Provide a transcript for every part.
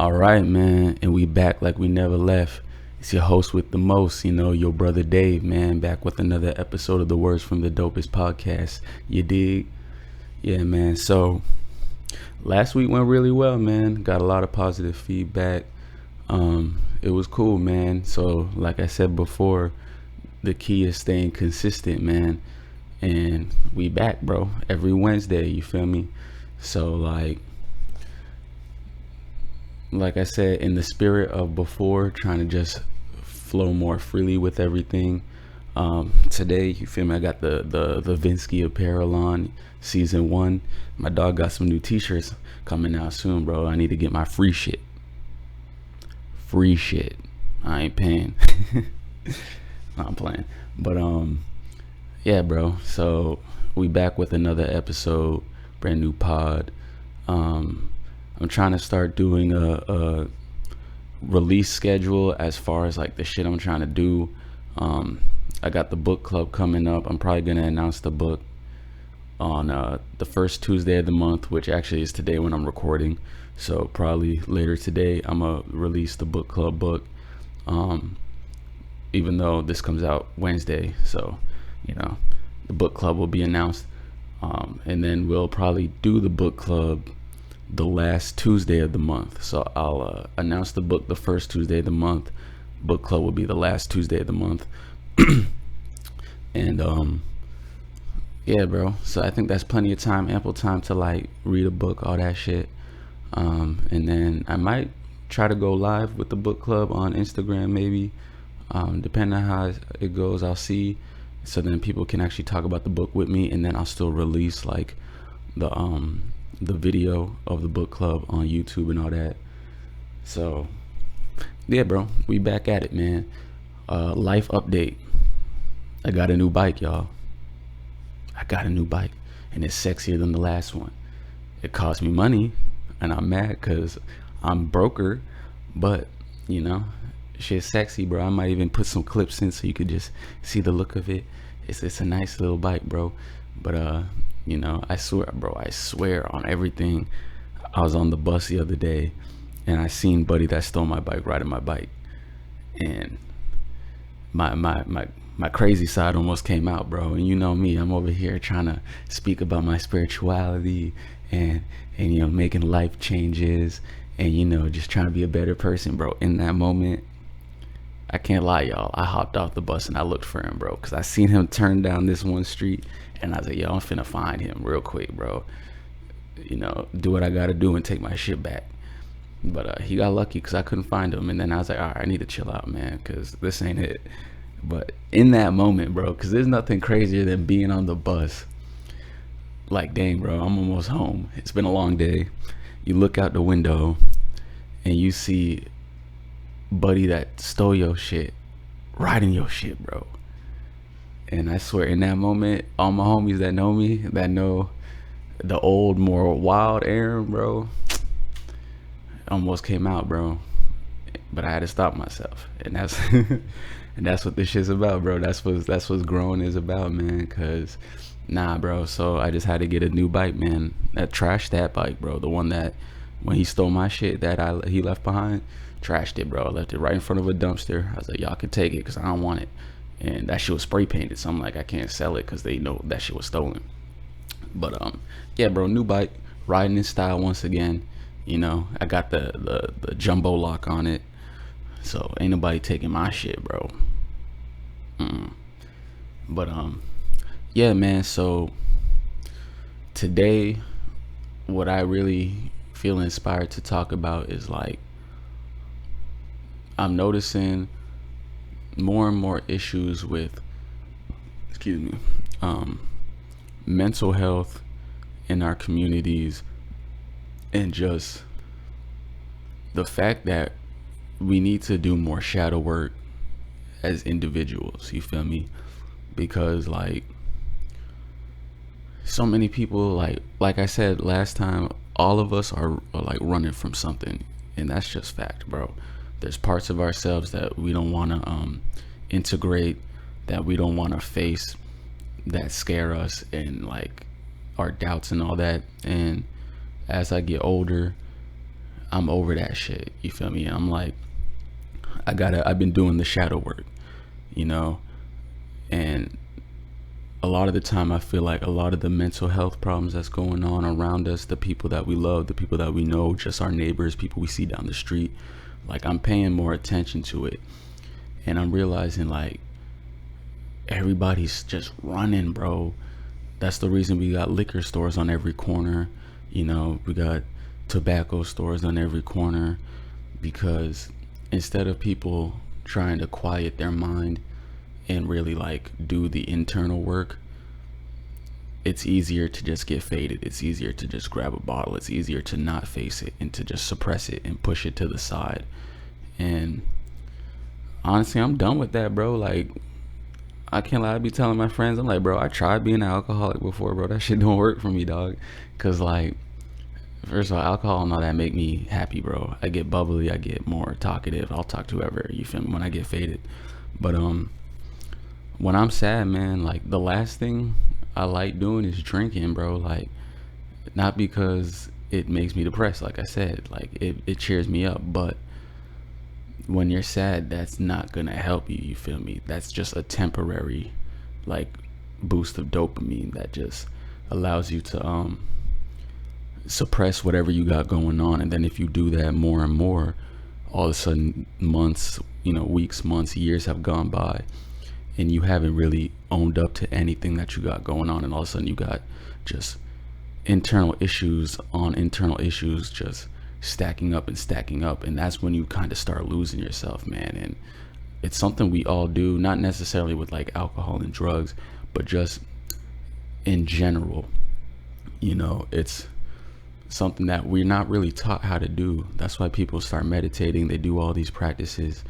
All right, man, and we back like we never left. It's your host with the most, your brother Dave, man, back with another episode of the Words from the Dopest podcast. You dig? Yeah, man. So last week went really well, man. Got a lot of positive feedback. It was cool, man. So like I said before, the key is staying consistent, man. And we back, bro. Every Wednesday, you feel me? So like I said, in the spirit of before, trying to just flow more freely with everything. Today, you feel me? I got the Vinsky apparel on, season 1. My dog got some new t-shirts coming out soon, bro. I need to get my free shit. Free shit. I ain't paying. No, I'm playing. But yeah, bro. So we back with another episode, brand new pod. I'm trying to start doing a release schedule as far as like the shit I'm trying to do. I got the book club coming up. I'm probably gonna announce the book on the first Tuesday of the month, which actually is today when I'm recording. So probably later today I'm gonna release the book club book, even though this comes out Wednesday. So the book club will be announced, and then we'll probably do the book club the last Tuesday of the month. So I'll announce the book the first Tuesday of the month. Book club will be the last Tuesday of the month. And yeah, bro. So I think that's plenty of time, ample time to like read a book, all that shit. And then I might try to go live with the book club on Instagram, maybe. Depending on how it goes, I'll see. So then people can actually talk about the book with me, and then I'll still release like the video of the book club on YouTube and all that. So yeah, bro, we back at it, man. Life update. I got a new bike, y'all. I got a new bike, and it's sexier than the last one. It cost me money, and I'm mad because I'm broker, but shit's sexy, bro. I might even put some clips in so you could just see the look of it. It's a nice little bike, bro. But I swear on everything. I was on the bus the other day, and I seen buddy that stole my bike riding my bike, and my crazy side almost came out, bro. And you know me, I'm over here trying to speak about my spirituality and making life changes and just trying to be a better person, bro. In that moment, I can't lie, y'all, I hopped off the bus and I looked for him, bro, because I seen him turn down this one street, and I was like, yo, I'm finna find him real quick, bro. Do what I gotta do and take my shit back. But he got lucky because I couldn't find him, and then I was like, all right, I need to chill out, man, because this ain't it. But in that moment, bro, because there's nothing crazier than being on the bus, like, dang, bro, I'm almost home, it's been a long day. You look out the window and you see buddy that stole your shit riding your shit, bro. And I swear, in that moment, all my homies that know me, that know the old, more wild Aaron, bro, almost came out, bro. But I had to stop myself, and that's and that's what this shit's about, bro. That's what growing is about, man. Cause nah, bro. So I just had to get a new bike, man. That trashed that bike, bro. The one that when he stole my shit that he left behind, trashed it, bro. I left it right in front of a dumpster. I was like, y'all can take it because I don't want it. And that shit was spray painted, so I'm like, I can't sell it because they know that shit was stolen. But yeah, bro, new bike, riding in style once again. I got the jumbo lock on it, so ain't nobody taking my shit, bro. But yeah, man. So today, what I really feel inspired to talk about is like, I'm noticing more and more issues with mental health in our communities, and just the fact that we need to do more shadow work as individuals, you feel me? Because like so many people, like I said last time, all of us are like running from something, and that's just fact, bro. There's parts of ourselves that we don't want to integrate, that we don't want to face, that scare us, and like our doubts and all that. And as I get older, I'm over that shit. You feel me? And I'm like, I've been doing the shadow work, you know, and a lot of the time I feel like a lot of the mental health problems that's going on around us, the people that we love, the people that we know, just our neighbors, people we see down the street, like I'm paying more attention to it. And I'm realizing like everybody's just running, bro. That's the reason we got liquor stores on every corner. You know, we got tobacco stores on every corner, because instead of people trying to quiet their mind and really like do the internal work, it's easier to just get faded. It's easier to just grab a bottle. It's easier to not face it and to just suppress it and push it to the side. And honestly, I'm done with that, bro. Like, I can't lie, I be telling my friends, I'm like, bro, I tried being an alcoholic before, bro. That shit don't work for me, dog. Cause like, first of all, alcohol and all that make me happy, bro. I get bubbly, I get more talkative. I'll talk to whoever, you feel me, when I get faded. But when I'm sad, man, like the last thing I like doing is drinking, bro. Like, not because it makes me depressed, like I said, like it cheers me up, but when you're sad, that's not gonna help you, you feel me? That's just a temporary like boost of dopamine that just allows you to suppress whatever you got going on. And then if you do that more and more, all of a sudden months, you know, weeks, months, years have gone by, and you haven't really owned up to anything that you got going on, and all of a sudden you got just internal issues on internal issues just stacking up and stacking up. And that's when you kind of start losing yourself, man. And it's something we all do, not necessarily with like alcohol and drugs, but just in general. You know, it's something that we're not really taught how to do. That's why people start meditating. They do all these practices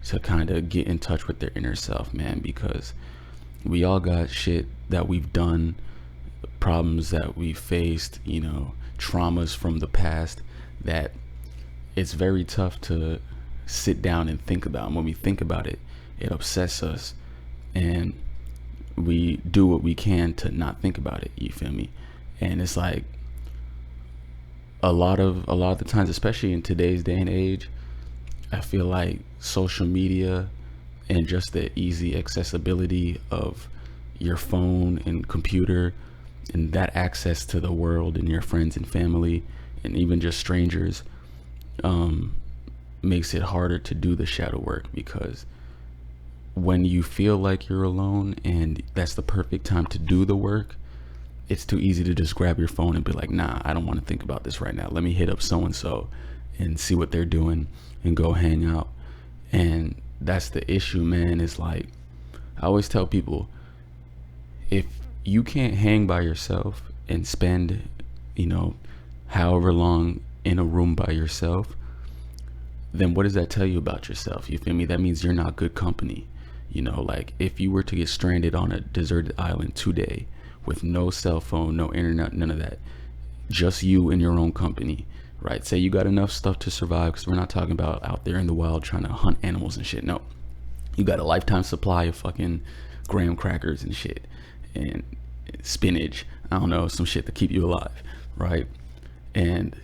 to kind of get in touch with their inner self, man, because we all got shit that we've done, problems that we faced, you know, traumas from the past that it's very tough to sit down and think about. And when we think about it, it upsets us, and we do what we can to not think about it, you feel me? And it's like a lot of the times, especially in today's day and age, I feel like social media and just the easy accessibility of your phone and computer and that access to the world and your friends and family and even just strangers makes it harder to do the shadow work. Because when you feel like you're alone and that's the perfect time to do the work, it's too easy to just grab your phone and be like, nah, I don't want to think about this right now. Let me hit up so-and-so and see what they're doing and go hang out. And that's the issue, man. Is like, I always tell people, if you can't hang by yourself and spend, you know, however long in a room by yourself, then what does that tell you about yourself? You feel me? That means you're not good company. You know, like if you were to get stranded on a deserted island today with no cell phone, no internet, none of that, just you in your own company, right? Say you got enough stuff to survive, because we're not talking about out there in the wild trying to hunt animals and shit. No, you got a lifetime supply of fucking graham crackers and shit and spinach, I don't know, some shit to keep you alive, right? And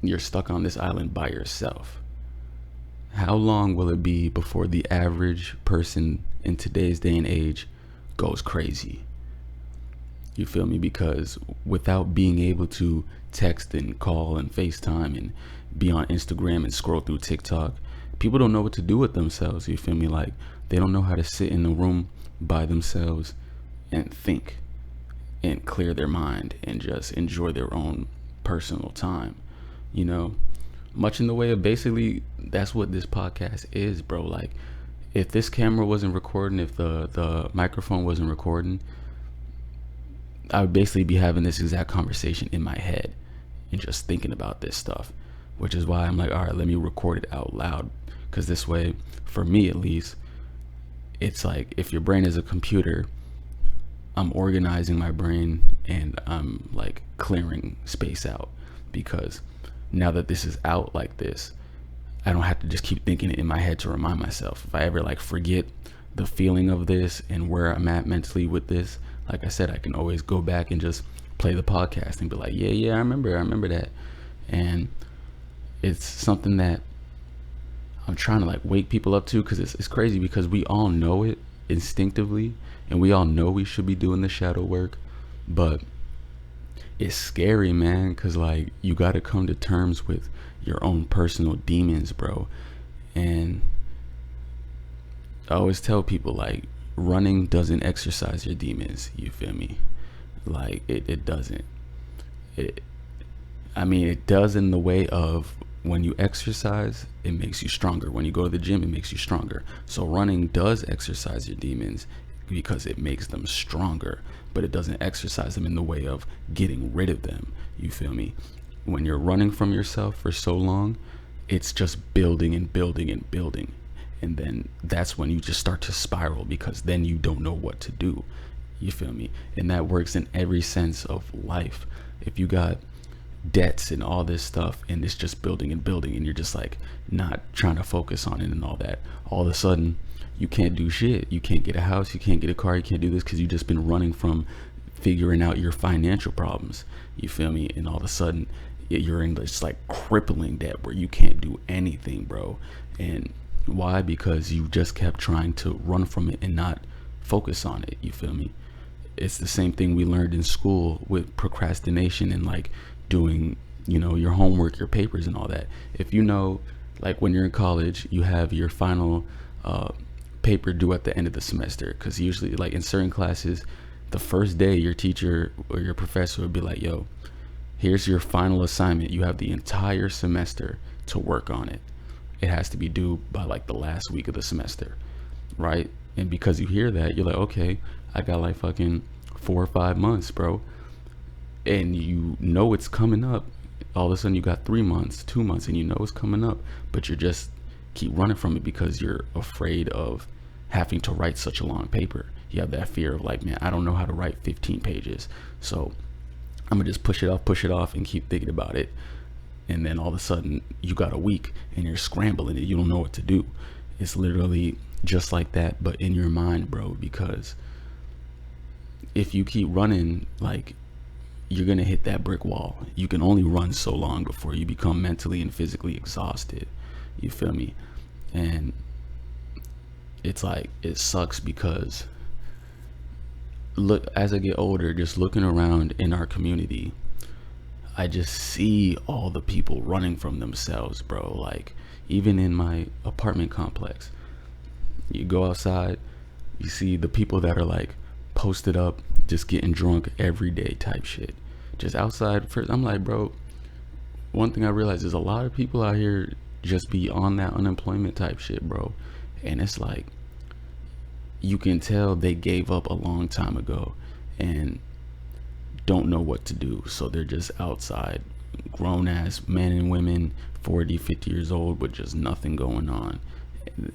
you're stuck on this island by yourself. How long will it be before the average person in today's day and age goes crazy? You feel me? Because without being able to text and call and FaceTime and be on Instagram and scroll through TikTok, people don't know what to do with themselves. You feel me? Like, they don't know how to sit in the room by themselves and think and clear their mind and just enjoy their own personal time. You know, much in the way of basically that's what this podcast is, bro. Like, if this camera wasn't recording, if the microphone wasn't recording, I would basically be having this exact conversation in my head and just thinking about this stuff, which is why I'm like, all right, let me record it out loud. Because this way, for me at least, it's like if your brain is a computer, I'm organizing my brain and I'm like clearing space out, because now that this is out like this, I don't have to just keep thinking it in my head to remind myself. If I ever like forget the feeling of this and where I'm at mentally with this, like I said, I can always go back and just play the podcast and be like, yeah, I remember that. And it's something that I'm trying to like wake people up to, because it's crazy, because we all know it instinctively, and we all know we should be doing the shadow work, but it's scary, man, because like you got to come to terms with your own personal demons, bro. And I always tell people, like, running doesn't exercise your demons, you feel me? Like it doesn't. It I mean, it does in the way of, when you exercise, it makes you stronger. When you go to the gym, it makes you stronger. So running does exercise your demons because it makes them stronger, but it doesn't exercise them in the way of getting rid of them. You feel me? When you're running from yourself for so long, it's just building and building and building. And then that's when you just start to spiral, because then you don't know what to do. You feel me? And that works in every sense of life. If you got debts and all this stuff, and it's just building and building, and you're just like not trying to focus on it and all that, all of a sudden you can't do shit. You can't get a house, you can't get a car, you can't do this, because you've just been running from figuring out your financial problems. You feel me? And all of a sudden you're in this like crippling debt where you can't do anything, bro. And why? Because you just kept trying to run from it and not focus on it. You feel me? It's the same thing we learned in school with procrastination and like doing, your homework, your papers and all that. If like when you're in college, you have your final paper due at the end of the semester, because usually like in certain classes, the first day your teacher or your professor would be like, yo, here's your final assignment. You have the entire semester to work on it. It has to be due by like the last week of the semester, right? And because you hear that, you're like, okay, I got like fucking 4 or 5 months, bro. And you know it's coming up. All of a sudden you got 3 months, 2 months, and you know it's coming up, but you're just keep running from it because you're afraid of having to write such a long paper. You have that fear of like, man, I don't know how to write 15 pages. So I'm gonna just push it off and keep thinking about it. And then all of a sudden you got a week and you're scrambling and you don't know what to do. It's literally just like that, but in your mind, bro, because if you keep running, like, you're gonna hit that brick wall. You can only run so long before you become mentally and physically exhausted. You feel me? And it's like, it sucks because look, as I get older, just looking around in our community, I just see all the people running from themselves, bro. Like, even in my apartment complex, you go outside, you see the people that are like posted up, just getting drunk every day type shit. Just outside. First, I'm like, bro, one thing I realized is a lot of people out here just be on that unemployment type shit, bro. And it's like, you can tell they gave up a long time ago and don't know what to do. So they're just outside, grown ass men and women, 40, 50 years old, with just nothing going on,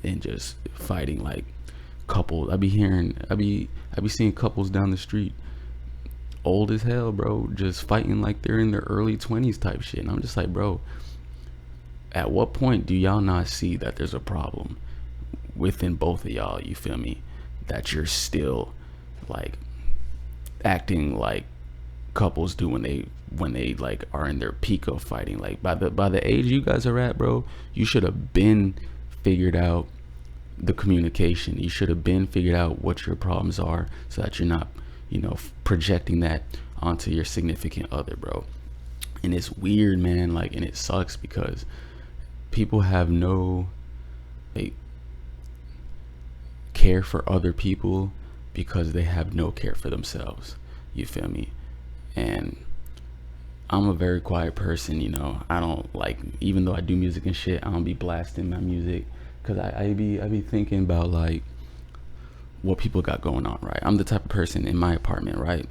and just fighting like couples. I be seeing couples down the street, old as hell, bro, just fighting like they're in their early 20s type shit. And I'm just like, bro, at what point do y'all not see that there's a problem within both of y'all? You feel me? That you're still like acting like couples do when they like are in their peak of fighting. Like by the age you guys are at, bro, you should have been figured out the communication. You should have been figured out what your problems are, so that you're not, projecting that onto your significant other, bro. And it's weird, man, like, and it sucks because people have no care for other people because they have no care for themselves. You feel me? And I'm a very quiet person, I don't like, even though I do music and shit, I don't be blasting my music, because I be thinking about like what people got going on, right? I'm the type of person in my apartment, right?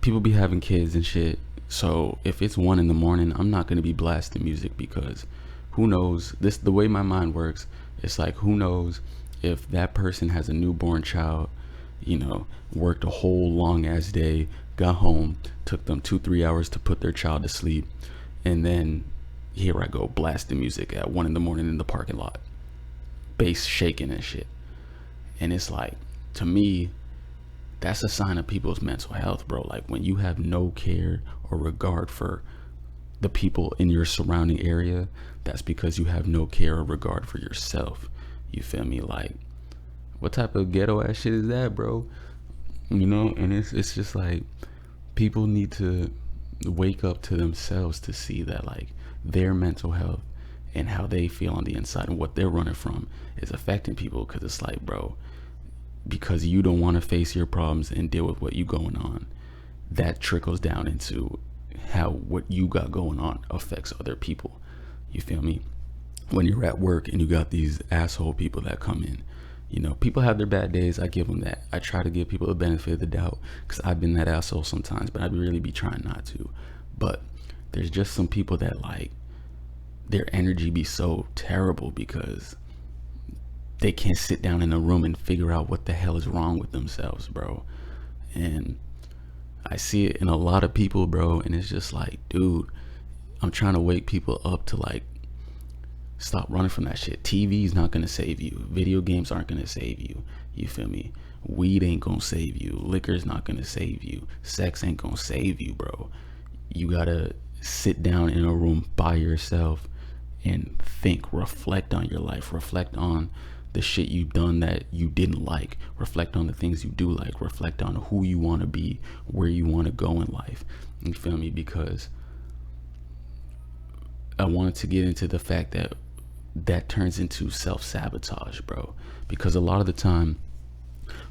People be having kids and shit. So if it's 1 a.m, I'm not going to be blasting music, because who knows, the way my mind works, it's like, who knows if that person has a newborn child, worked a whole long ass day, got home, took them 2-3 hours to put their child to sleep, and then here I go blasting music at 1 a.m in the parking lot, bass shaking and shit. And it's like, to me, that's a sign of people's mental health, bro. Like, when you have no care or regard for the people in your surrounding area, that's because you have no care or regard for yourself. You feel me? Like, what type of ghetto ass shit is that, bro? You know, and it's just like, people need to wake up to themselves to see that, like, their mental health and how they feel on the inside and what they're running from is affecting people. Because it's like, bro, because you don't want to face your problems and deal with what you going on, that trickles down into how what you got going on affects other people. You feel me? When you're at work and you got these asshole people that come in, you know, people have their bad days. I give them that. I try to give people the benefit of the doubt because I've been that asshole sometimes, but I really be trying not to. But there's just some people that, like, their energy be so terrible because they can't sit down in a room and figure out what the hell is wrong with themselves, bro. And I see it in a lot of people, bro, and it's just like, dude, I'm trying to wake people up to, like, stop running from that shit. TV's not gonna save you. Video games aren't gonna save you. You feel me? Weed ain't gonna save you. Liquor's not gonna save you. Sex ain't gonna save you, bro. You gotta sit down in a room by yourself and think, reflect on your life, reflect on the shit you've done that you didn't like, reflect on the things you do like, reflect on who you want to be, where you want to go in life. You feel me? Because I wanted to get into the fact that that turns into self-sabotage, bro. Because a lot of the time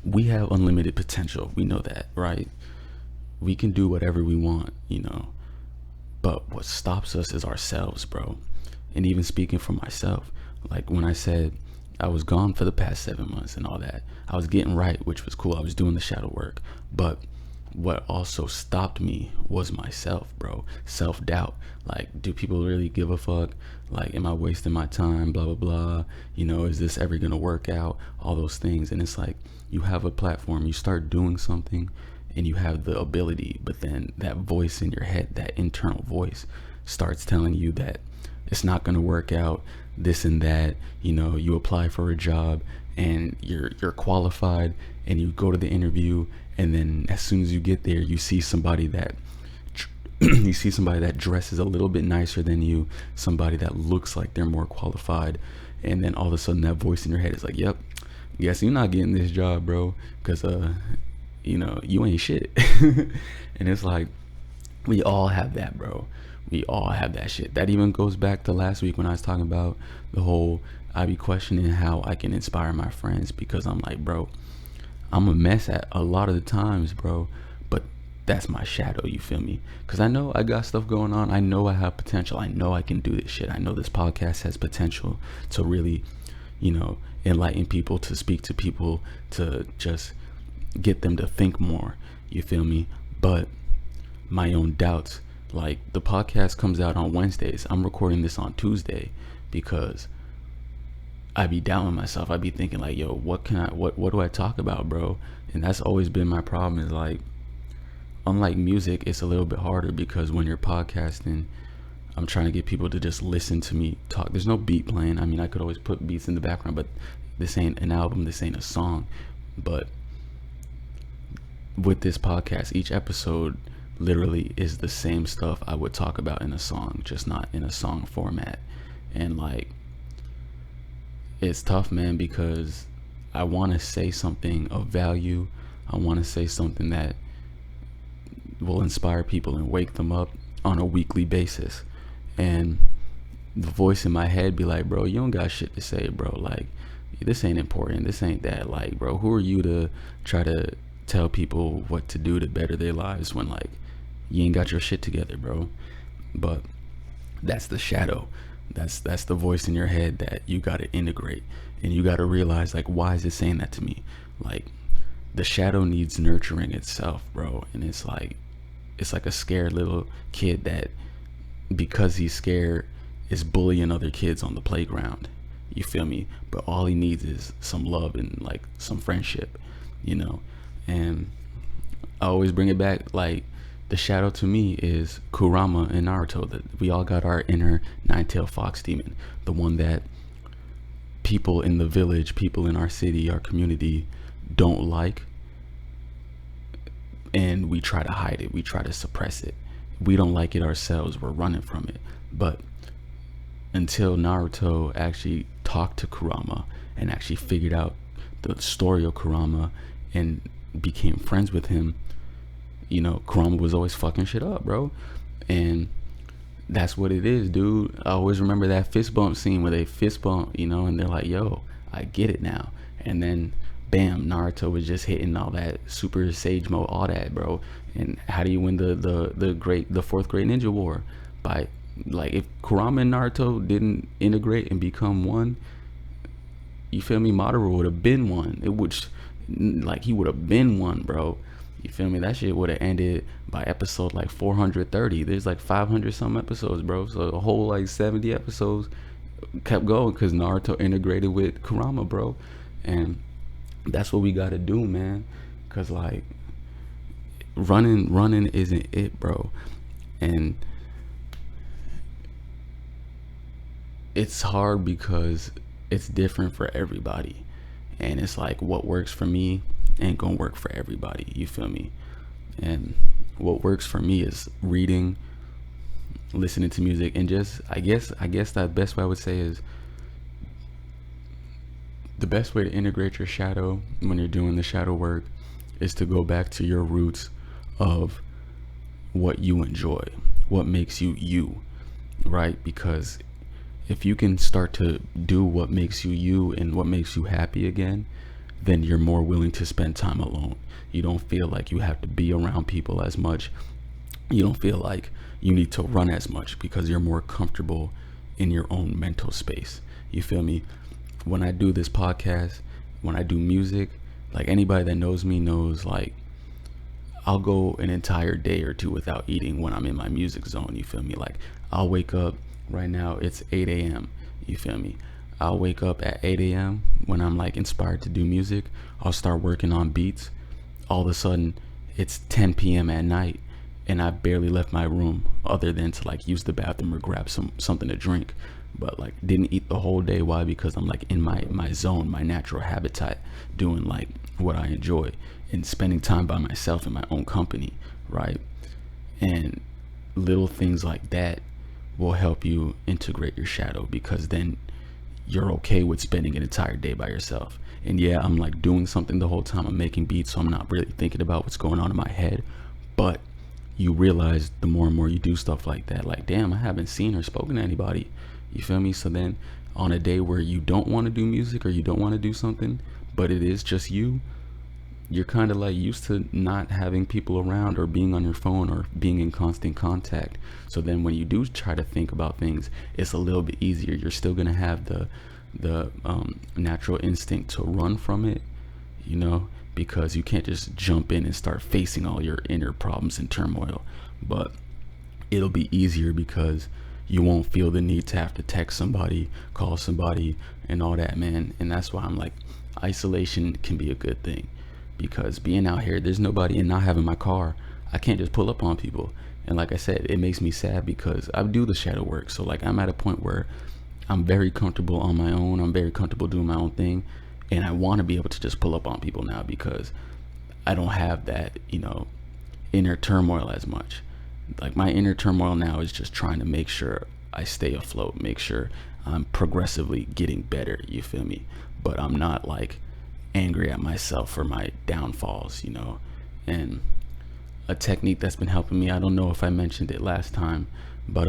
we have unlimited potential. We know that, right? We can do whatever we want, you know, but what stops us is ourselves, bro. And even speaking for myself, like when I said I was gone for the past 7 months and all that, I was getting right, which was cool. I was doing the shadow work, but what also stopped me was myself, bro. Self-doubt. Like, do people really give a fuck? Like, am I wasting my time? Blah, blah, blah. You know, is this ever gonna work out? All those things. And it's like, you have a platform, you start doing something and you have the ability, but then that voice in your head, that internal voice, starts telling you that it's not gonna work out, this and that. You know, you apply for a job and you're qualified and you go to the interview, and then as soon as you get there, you see somebody that you see somebody that dresses a little bit nicer than you, somebody that looks like they're more qualified, and then all of a sudden that voice in your head is like, yep, guess you're not getting this job, bro, because you know, you ain't shit. And it's like, we all have that, bro. We all have that shit. That even goes back to last week when I was talking about the whole, I be questioning how I can inspire my friends, because I'm like, bro, I'm a mess at a lot of the times, bro, but that's my shadow. You feel me? Because I know I got stuff going on. I know I have potential. I know I can do this shit. I know this podcast has potential to really, you know, enlighten people, to speak to people, to just get them to think more. You feel me? But my own doubts, like, the podcast comes out on Wednesdays. I'm recording this on Tuesday because I be doubting myself. I be thinking like, yo, what do I talk about, bro? And that's always been my problem, is like, unlike music, it's a little bit harder, because when you're podcasting, I'm trying to get people to just listen to me talk. There's no beat playing. I mean, I could always put beats in the background, but this ain't an album, this ain't a song. But with this podcast, each episode literally is the same stuff I would talk about in a song, just not in a song format. And like, it's tough, man, because I want to say something of value. I want to say something that will inspire people and wake them up on a weekly basis. And the voice in my head be like, bro, you don't got shit to say, bro. Like, this ain't important, this ain't that. Like, bro, who are you to try to tell people what to do to better their lives when, like, you ain't got your shit together, bro? But that's the shadow. That's the voice in your head that you got to integrate, and you got to realize, like, why is it saying that to me? Like, the shadow needs nurturing itself, bro. And it's like a scared little kid that, because he's scared, is bullying other kids on the playground. You feel me? But all he needs is some love and, like, some friendship, you know. And I always bring it back, like, the shadow to me is Kurama in Naruto. That we all got our inner nine-tailed fox demon, the one that people in the village, people in our city, our community don't like, and we try to hide it, we try to suppress it. we don't like it ourselves, we're running from it. But until Naruto actually talked to Kurama and actually figured out the story of Kurama and became friends with him, you know, Kurama was always fucking shit up, bro. And that's what it is, dude. I always remember that fist bump scene where they fist bump, you know, and they're like, yo, I get it now. And then bam, Naruto was just hitting all that super sage mode, all that, bro. And how do you win the fourth great ninja war? By, like, if Kurama and Naruto didn't integrate and become one, you feel me, Madara would have been one. It would, like, he would have been one, bro. You feel me? That shit would have ended by episode like 430. There's like 500 some episodes, bro. So a whole like 70 episodes kept going because Naruto integrated with Kurama, bro. And that's what we gotta do, man. Cause like running isn't it, bro. And it's hard because it's different for everybody. And it's like what works for me ain't gonna work for everybody, you feel me? And what works for me is reading, listening to music, and just I guess the best way I would say is the best way to integrate your shadow when you're doing the shadow work is to go back to your roots of what you enjoy, what makes you you, right? Because if you can start to do what makes you you and what makes you happy again, then you're more willing to spend time alone. You don't feel like you have to be around people as much. You don't feel like you need to run as much because you're more comfortable in your own mental space. You feel me? When I do this podcast, when I do music, like anybody that knows me knows, like I'll go an entire day or two without eating when I'm in my music zone. You feel me? Like I'll wake up, right now it's 8 a.m. You feel me? I'll wake up at 8 a.m. when I'm like inspired to do music. I'll start working on beats. All of a sudden it's 10 p.m. at night and I barely left my room other than to like use the bathroom or grab something to drink. But like didn't eat the whole day. Why? Because I'm like in my zone, my natural habitat, doing like what I enjoy and spending time by myself in my own company, right? And little things like that will help you integrate your shadow, because then you're okay with spending an entire day by yourself. And yeah, I'm like doing something the whole time. I'm making beats, so I'm not really thinking about what's going on in my head. But you realize the more and more you do stuff like that, like, damn, I haven't seen or spoken to anybody. You feel me? So then on a day where you don't want to do music or you don't want to do something, but it is just you're kind of like used to not having people around or being on your phone or being in constant contact. So then when you do try to think about things, it's a little bit easier. You're still going to have the natural instinct to run from it, you know, because you can't just jump in and start facing all your inner problems and turmoil. But it'll be easier because you won't feel the need to have to text somebody, call somebody, and all that, man. And that's why I'm like, isolation can be a good thing, because being out here, there's nobody, and not having my car, I can't just pull up on people. And like I said, it makes me sad because I do the shadow work. So like I'm at a point where I'm very comfortable on my own. I'm very comfortable doing my own thing. And I want to be able to just pull up on people now because I don't have that, you know, inner turmoil as much. Like my inner turmoil now is just trying to make sure I stay afloat, make sure I'm progressively getting better, you feel me? But I'm not like angry at myself for my downfalls, you know. And a technique that's been helping me, I don't know if I mentioned it last time, but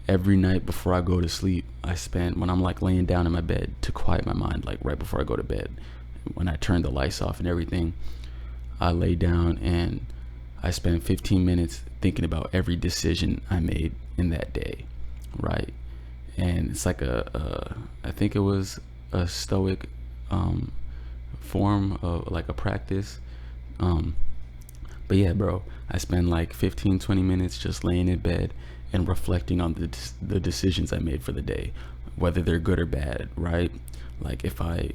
every night before I go to sleep, I spend, when I'm like laying down in my bed, to quiet my mind, like right before I go to bed, when I turn the lights off and everything, I lay down and I spend 15 minutes thinking about every decision I made in that day, right? And it's like I think it was a stoic form of like a practice. But yeah, bro, I spend like 15-20 minutes just laying in bed and reflecting on the decisions I made for the day, whether they're good or bad, right? Like if I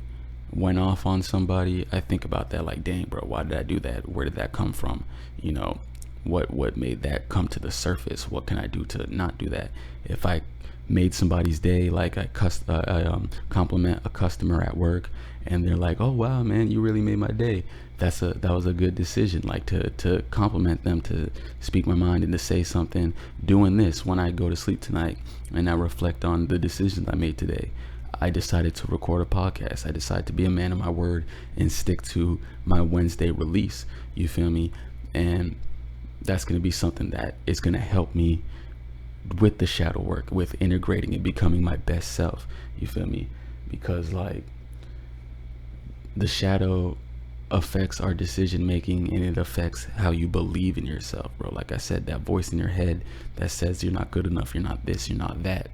went off on somebody, I think about that, like, dang, bro, why did I do that? Where did that come from? You know, what made that come to the surface? What can I do to not do that? If I made somebody's day, like I compliment a customer at work and they're like, oh wow, man, you really made my day. that was a good decision, like to compliment them, to speak my mind and to say something. Doing this when I go to sleep tonight and I reflect on the decisions I made today, I decided to record a podcast. I decided to be a man of my word and stick to my Wednesday release. You feel me? And that's going to be something that is going to help me with the shadow work, with integrating and becoming my best self. You feel me? Because like the shadow affects our decision making, and it affects how you believe in yourself, bro. Like I said, that voice in your head that says you're not good enough, you're not this, you're not that.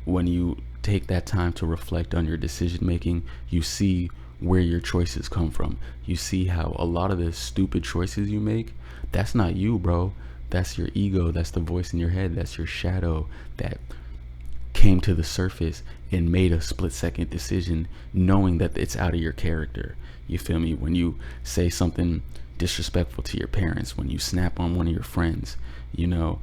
When you take that time to reflect on your decision making, you see where your choices come from. You see how a lot of the stupid choices you make, that's not you, bro. That's your ego. That's the voice in your head. That's your shadow that came to the surface and made a split-second decision knowing that it's out of your character. You feel me? When you say something disrespectful to your parents, when you snap on one of your friends, you know,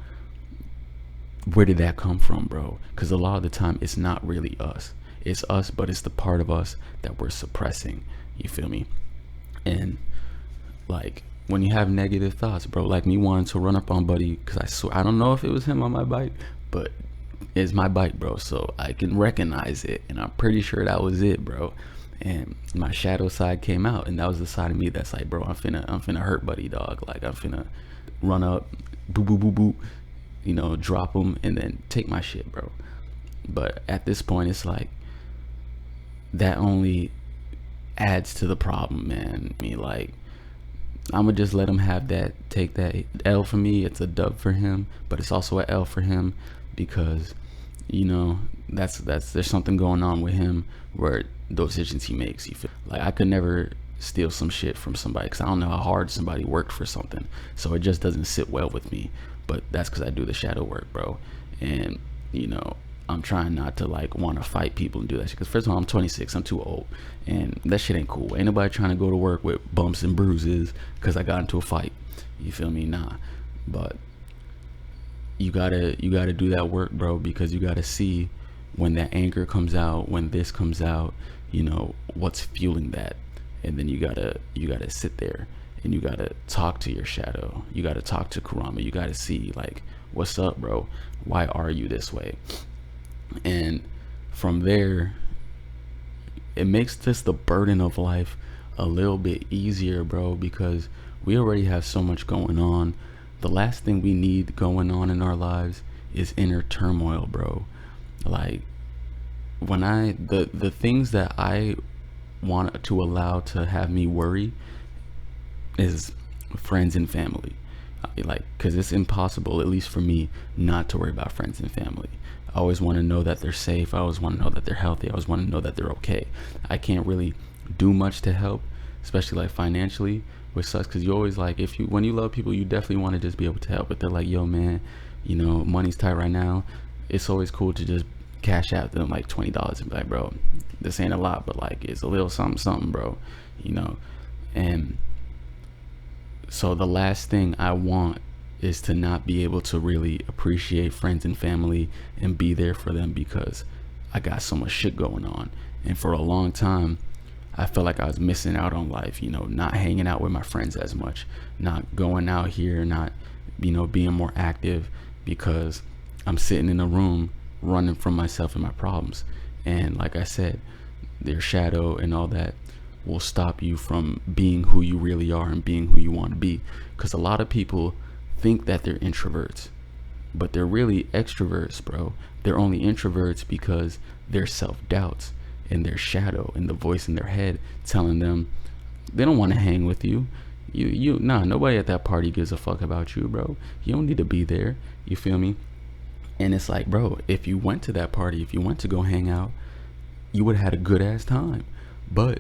where did that come from, bro? Because a lot of the time it's not really us. It's us, but it's the part of us that we're suppressing. You feel me? And like when you have negative thoughts, bro, like me wanting to run up on Buddy, because I swear I don't know if it was him on my bike, but it's my bike, bro, so I can recognize it, and I'm pretty sure that was it, bro. And my shadow side came out, and that was the side of me that's like, bro, I'm finna hurt Buddy, dog. Like I'm finna run up, boop boop boop boop, you know, drop him and then take my shit, bro. But at this point it's like that only adds to the problem, man. I mean, like, I'm gonna just let him have that, take that L for me. It's a dub for him, but it's also a L for him because, you know, that's there's something going on with him where those decisions he makes, you feel like I could never steal some shit from somebody because I don't know how hard somebody worked for something, so it just doesn't sit well with me. But that's because I do the shadow work, bro. And you know, I'm trying not to like want to fight people and do that shit, because first of all, I'm 26, I'm too old, and that shit ain't cool. Ain't nobody trying to go to work with bumps and bruises because I got into a fight. You feel me? Nah. But you gotta do that work, bro, because you gotta see when that anger comes out, when this comes out, you know, what's fueling that. And then you gotta sit there and you gotta talk to your shadow. You gotta talk to Kurama. You gotta see like, what's up, bro? Why are you this way? And from there, it makes just the burden of life a little bit easier, bro, because we already have so much going on. The last thing we need going on in our lives is inner turmoil, bro. Like when the things that I want to allow to have me worry is friends and family. Like, because it's impossible, at least for me, not to worry about friends and family. I always want to know that they're safe. I always want to know that they're healthy. I always want to know that they're okay. I can't really do much to help, especially like financially, which sucks because you always like, when you love people, you definitely want to just be able to help. But they're like, yo, man, you know, money's tight right now. It's always cool to just cash out them like $20 and be like, bro, this ain't a lot, but like it's a little something, bro, you know. And so the last thing I want is to not be able to really appreciate friends and family and be there for them because I got so much shit going on. And for a long time, I felt like I was missing out on life, you know, not hanging out with my friends as much, not going out here, not, you know, being more active because I'm sitting in a room running from myself and my problems. And like I said, their shadow and all that will stop you from being who you really are and being who you want to be. Because a lot of people think that they're introverts, but they're really extroverts, bro. They're only introverts because their self-doubts and their shadow and the voice in their head telling them they don't want to hang with you. Nobody at that party gives a fuck about you, bro. You don't need to be there. You feel me? And it's like, bro, if you went to that party, if you went to go hang out, you would have had a good ass time. But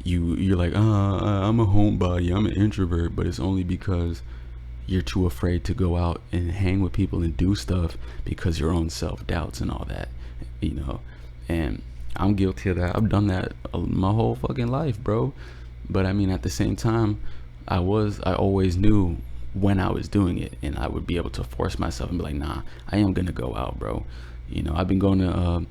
you're like, I'm a homebody, I'm an introvert, but it's only because you're too afraid to go out and hang with people and do stuff because your own self-doubts and all that, you know. And I'm guilty of that. I've done that my whole fucking life, bro. But I mean, at the same time, I always knew when I was doing it, and I would be able to force myself and be like, nah, I am gonna go out, bro. You know, I've been going to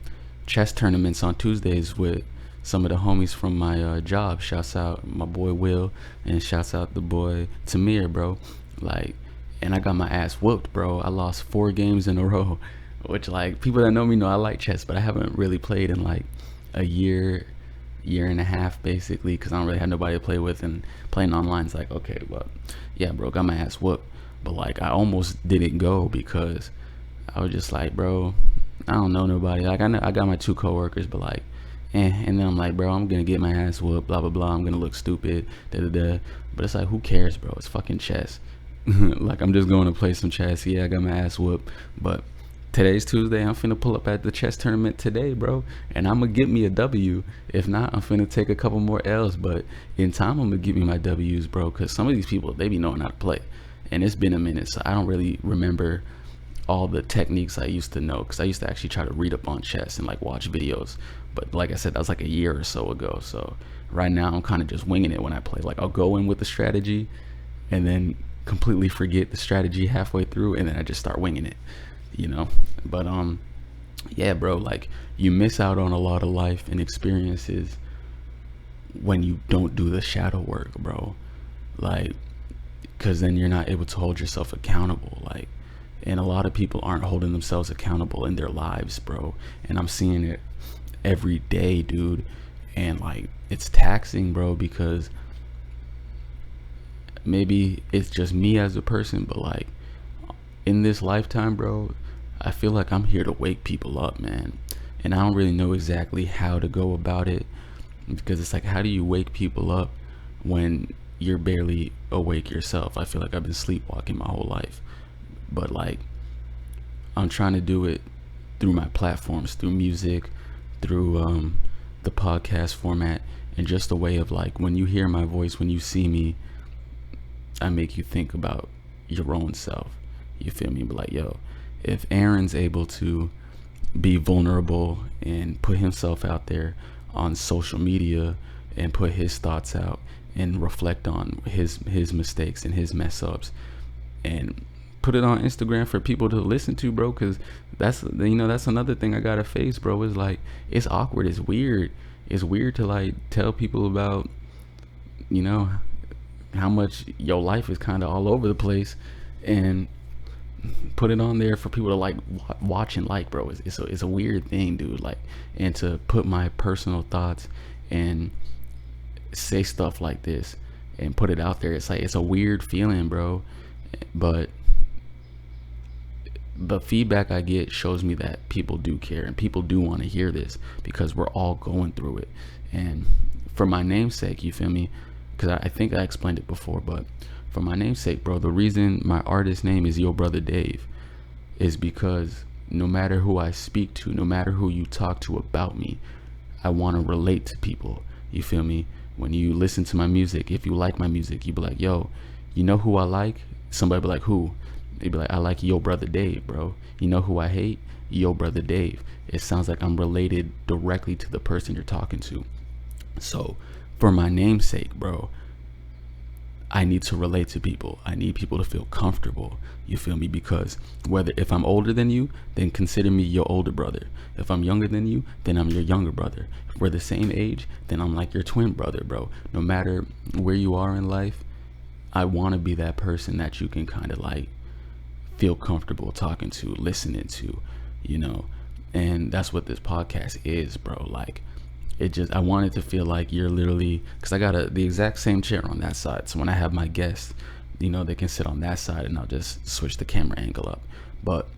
chess tournaments on Tuesdays with some of the homies from my job. Shouts out my boy Will, and shouts out the boy Tamir, bro. Like, and I got my ass whooped, bro. I lost 4 games in a row, which, like, people that know me know I like chess, but I haven't really played in like a year and a half, basically, because I don't really have nobody to play with, and playing online is like, okay, well, yeah, bro, got my ass whooped. But like, I almost didn't go because I was just like, bro, I don't know nobody. Like, I got my 2 coworkers, but like, and then I'm like, bro, I'm gonna get my ass whooped, blah blah blah. I'm gonna look stupid, da da da. But it's like, who cares, bro? It's fucking chess. Like, I'm just going to play some chess. Yeah, I got my ass whooped, but today's Tuesday. I'm finna pull up at the chess tournament today, bro, and I'm gonna get me a W. If not, I'm finna take a couple more L's, but in time, I'm gonna get me my W's, bro, because some of these people, they be knowing how to play, and it's been a minute, so I don't really remember all the techniques I used to know, because I used to actually try to read up on chess and like watch videos, but like I said, that was like a year or so ago. So right now, I'm kind of just winging it when I play. Like, I'll go in with the strategy and then completely forget the strategy halfway through, and then I just start winging it, you know. But yeah, bro, like, you miss out on a lot of life and experiences when you don't do the shadow work, bro. Like, because then you're not able to hold yourself accountable. Like, and a lot of people aren't holding themselves accountable in their lives, bro, and I'm seeing it every day, dude. And like, it's taxing, bro, because maybe it's just me as a person, but like, in this lifetime, bro, I feel like I'm here to wake people up, man. And I don't really know exactly how to go about it, because it's like, how do you wake people up when you're barely awake yourself? I feel like I've been sleepwalking my whole life. But like, I'm trying to do it through my platforms, through music, through the podcast format, and just a way of like, when you hear my voice, when you see me, I make you think about your own self. You feel me? But like, yo, if Aaron's able to be vulnerable and put himself out there on social media and put his thoughts out and reflect on his mistakes and his mess ups and put it on Instagram for people to listen to, bro, because that's, you know, that's another thing I gotta face, bro. Is like, it's awkward, it's weird to like tell people about, you know, how much your life is kind of all over the place, and put it on there for people to like watch and like, bro. It's a weird thing, dude. Like, and to put my personal thoughts and say stuff like this and put it out there, it's like, it's a weird feeling, bro. But the feedback I get shows me that people do care and people do want to hear this, because we're all going through it. And for my namesake, you feel me? Because I think I explained it before, but for my namesake, bro, the reason my artist name is Yo Brother Dave is because no matter who I speak to, no matter who you talk to about me, I want to relate to people. You feel me? When you listen to my music, if you like my music, you be like, yo, you know who I like? Somebody be like, who? They be like, I like Yo Brother Dave, bro. You know who I hate? Yo Brother Dave. It sounds like I'm related directly to the person you're talking to. So for my namesake, bro, I need to relate to people. I need people to feel comfortable. You feel me? Because if I'm older than you, then consider me your older brother. If I'm younger than you, then I'm your younger brother. If we're the same age, then I'm like your twin brother, bro. No matter where you are in life, I want to be that person that you can kind of like feel comfortable talking to, listening to, you know. And that's what this podcast is, bro. Like, I wanted to feel like you're literally, because I got the exact same chair on that side, so when I have my guests, you know, they can sit on that side and I'll just switch the camera angle up. But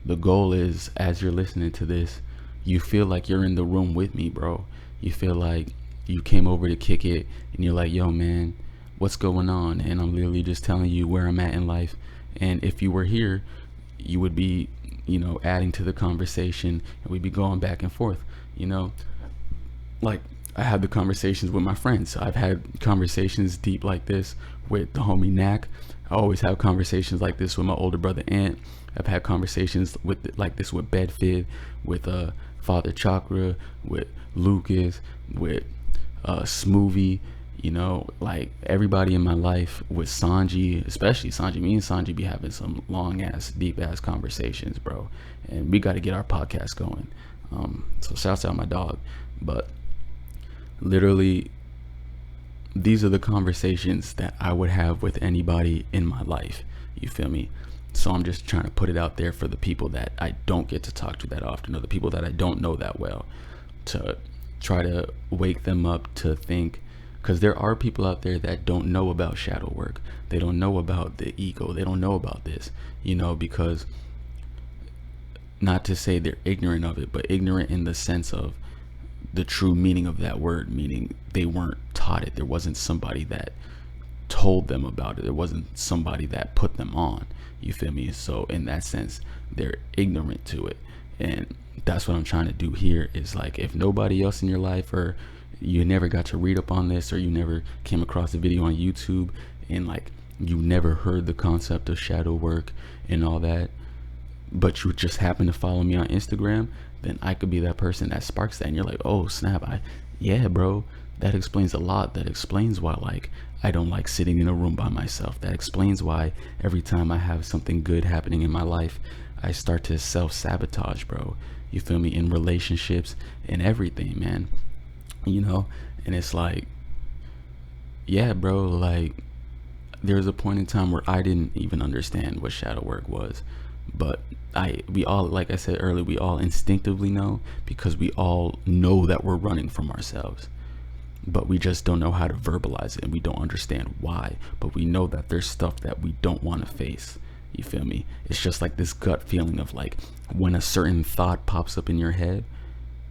the goal is, as you're listening to this, you feel like you're in the room with me, bro. You feel like you came over to kick it and you're like, yo, man, what's going on? And I'm literally just telling you where I'm at in life. And if you were here, you would be, you know, adding to the conversation, and we'd be going back and forth, you know. Like, I have the conversations with my friends. I've had conversations deep like this with the homie Knack. I always have conversations like this with my older brother Ant. I've had conversations like this with Bedford, with Father Chakra, with Lucas, with Smoothie, you know, like everybody in my life, with Sanji, especially Sanji. Me and Sanji be having some long ass, deep ass conversations, bro. And we got to get our podcast going. So shouts out my dog. But Literally, these are the conversations that I would have with anybody in my life. You feel me? So I'm just trying to put it out there for the people that I don't get to talk to that often, or the people that I don't know that well, to try to wake them up to think, because there are people out there that don't know about shadow work. They don't know about the ego. They don't know about this, because, not to say they're ignorant of it, but ignorant in the sense of the true meaning of that word, meaning they weren't taught it. There wasn't somebody that told them about it. There wasn't somebody that put them on. You feel me? So in that sense, they're ignorant to it. And that's what I'm trying to do here, is like, if nobody else in your life, or you never got to read up on this, or you never came across a video on YouTube, and like you never heard the concept of shadow work and all that, but you just happen to follow me on Instagram, then I could be that person that sparks that, and you're like, oh snap, yeah bro, that explains a lot. That explains why, like, I don't like sitting in a room by myself. That explains why every time I have something good happening in my life, I start to self-sabotage, bro. You feel me? In relationships and everything, man. And it's like, yeah bro, like, there was a point in time where I didn't even understand what shadow work was, but we all, like I said earlier, we all instinctively know, because we all know that we're running from ourselves, but we just don't know how to verbalize it, and we don't understand why. But we know that there's stuff that we don't want to face. You feel me? It's just like this gut feeling of, like, when a certain thought pops up in your head,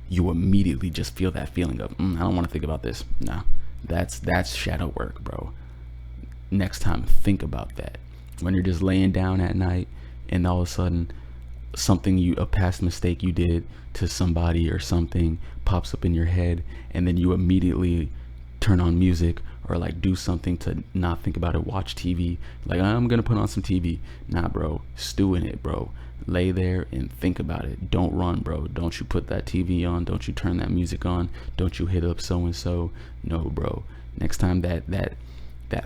you immediately just feel that feeling of, I don't want to think about this. Nah, that's shadow work, bro. Next time, think about that. When you're just laying down at night, and all of a sudden a past mistake you did to somebody or something pops up in your head, and then you immediately turn on music, or like do something to not think about it, watch TV, like, I'm gonna put on some TV. Nah bro, stew in it, bro. Lay there and think about it. Don't run, bro. Don't you put that TV on, don't you turn that music on, don't you hit up so and so. No bro, next time that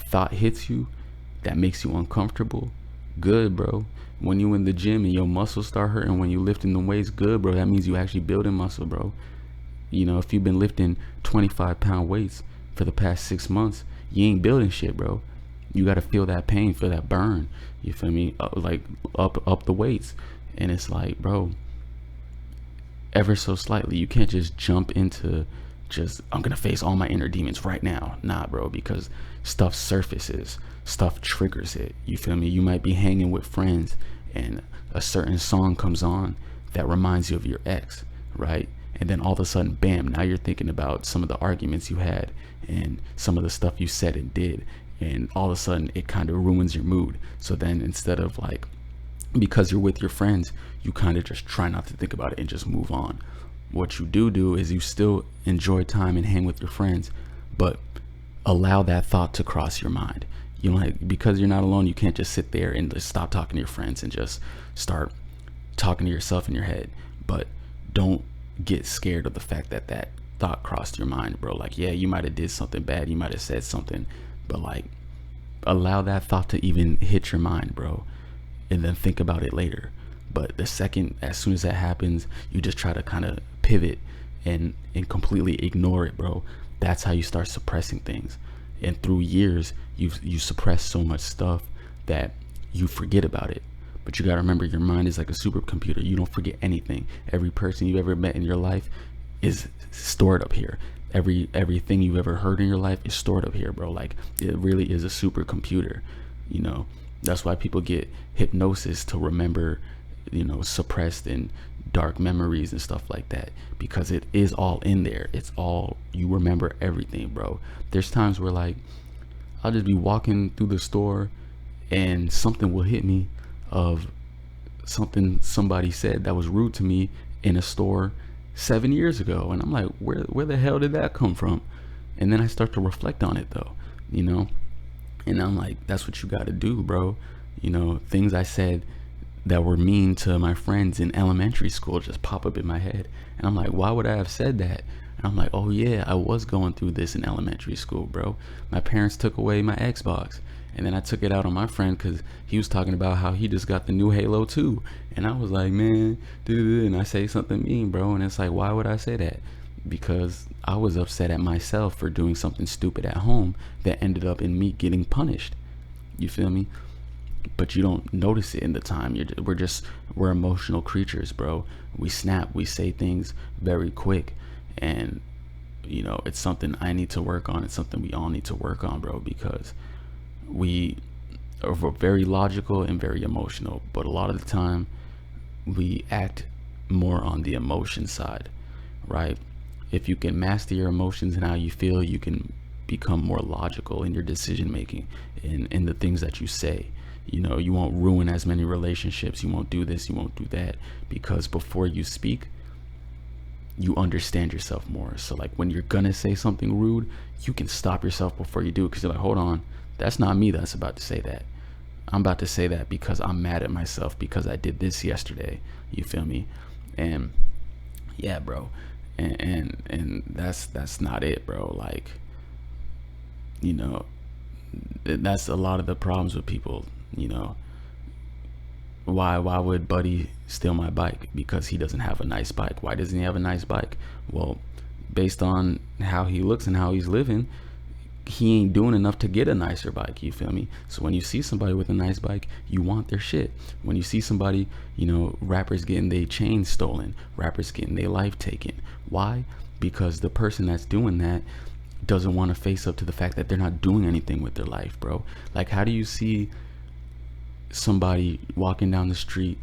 thought hits you, that makes you uncomfortable, good bro. When you in the gym and your muscles start hurting when you lifting the weights, good bro, that means you actually building muscle, bro. If you've been lifting 25-pound weights for the past 6 months, you ain't building shit, bro. You got to feel that pain, feel that burn. You feel me? Like up the weights. And it's like, bro, ever so slightly, you can't just jump into I'm gonna face all my inner demons right now. Nah bro, because stuff surfaces, stuff triggers it. You feel me? You might be hanging with friends, and a certain song comes on that reminds you of your ex, right? And then all of a sudden, bam, now you're thinking about some of the arguments you had and some of the stuff you said and did, and all of a sudden it kind of ruins your mood. So then, instead of, like, because you're with your friends, you kind of just try not to think about it and just move on. What you do is you still enjoy time and hang with your friends, but allow that thought to cross your mind. Because you're not alone, you can't just sit there and just stop talking to your friends and just start talking to yourself in your head. But don't get scared of the fact that that thought crossed your mind, bro. Like, yeah, you might have did something bad, you might have said something, but like, allow that thought to even hit your mind, bro, and then think about it later. But as soon as that happens, you just try to kind of pivot and completely ignore it, bro. That's how you start suppressing things. And through years, you suppress so much stuff that you forget about it. But you gotta remember, your mind is like a supercomputer. You don't forget anything. Every person you've ever met in your life is stored up here. Everything you've ever heard in your life is stored up here, bro. Like, it really is a supercomputer. That's why people get hypnosis to remember, suppressed and dark memories and stuff like that, because it is all in there. It's all, you remember everything, bro. There's times where, like, I'll just be walking through the store and something will hit me of something somebody said that was rude to me in a store 7 years ago, and I'm like, where the hell did that come from? And then I start to reflect on it, though, and I'm like, that's what you got to do, bro. Things I said that were mean to my friends in elementary school just pop up in my head, and I'm like, why would I have said that? And I'm like, oh yeah, I was going through this in elementary school, bro. My parents took away my Xbox, and then I took it out on my friend because he was talking about how he just got the new Halo 2, and I was like, man, dude, and I say something mean, bro, and it's like, why would I say that? because I was upset at myself for doing something stupid at home that ended up in me getting punished. You feel me? But you don't notice it in the time. We're emotional creatures, bro. We snap, we say things very quick, and it's something I need to work on. It's something we all need to work on, bro, because we are very logical and very emotional, but a lot of the time we act more on the emotion side, right? If you can master your emotions and how you feel, you can become more logical in your decision making, in the things that you say. You won't ruin as many relationships. You won't do this, you won't do that, because before you speak, you understand yourself more. So like when you're gonna say something rude, you can stop yourself before you do it, because you're like, hold on, that's not me that's about to say that. I'm about to say that because I'm mad at myself because I did this yesterday. You feel me? And yeah, bro. And that's not it, bro. Like, that's a lot of the problems with people. Why would Buddy steal my bike? Because he doesn't have a nice bike. Why doesn't he have a nice bike? Well, based on how he looks and how he's living, he ain't doing enough to get a nicer bike. You feel me? So when you see somebody with a nice bike, you want their shit. When you see somebody, rappers getting their chains stolen, rappers getting their life taken. Why? Because the person that's doing that doesn't want to face up to the fact that they're not doing anything with their life, bro. Like, how do you see somebody walking down the street